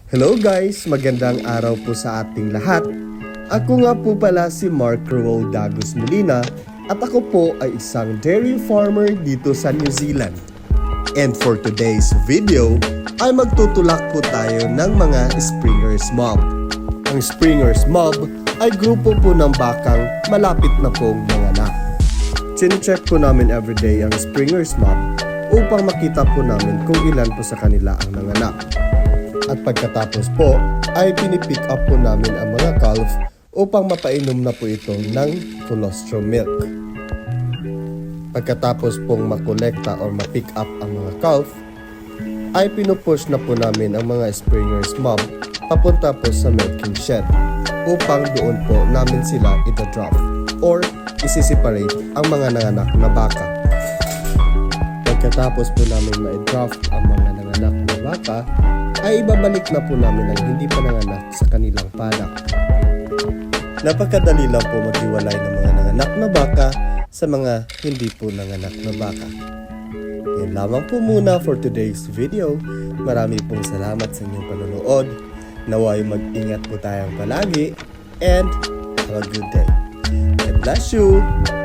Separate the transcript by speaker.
Speaker 1: Hello guys! Magandang araw po sa ating lahat. Ako nga po pala si Mark Rowell Dagos Molina at ako po ay isang dairy farmer dito sa New Zealand. And for today's video ay magtutulak po tayo ng mga Springer's Mob. Ang Springer's Mob ay grupo po ng bakang malapit na pong manganak. Chine-check po namin everyday ang Springer's Mob upang makita po namin kung ilan po sa kanila ang nanganak. At pagkatapos po ay pinipick up po namin ang mga calf upang mapainom na po ito ng colostrum milk. Pagkatapos pong makolekta or ma-pick up ang mga calf ay pinupush na po namin ang mga Springer's Mob papunta po sa milking shed upang doon po namin sila ita-drop or isi-separate ang mga nanganak na baka. Pagkatapos po namin ma-drop ang mga nanganak na baka ay ibabalik na po namin ang hindi pa nanganak sa kanilang padak. Napakadali lang po maghiwalay ng mga nanganak na baka sa mga hindi po nanganak na baka. Yan lamang po muna for today's video. Marami pong salamat sa inyong panonood. Naway mag-ingat po tayong palagi and have a good day. God bless you!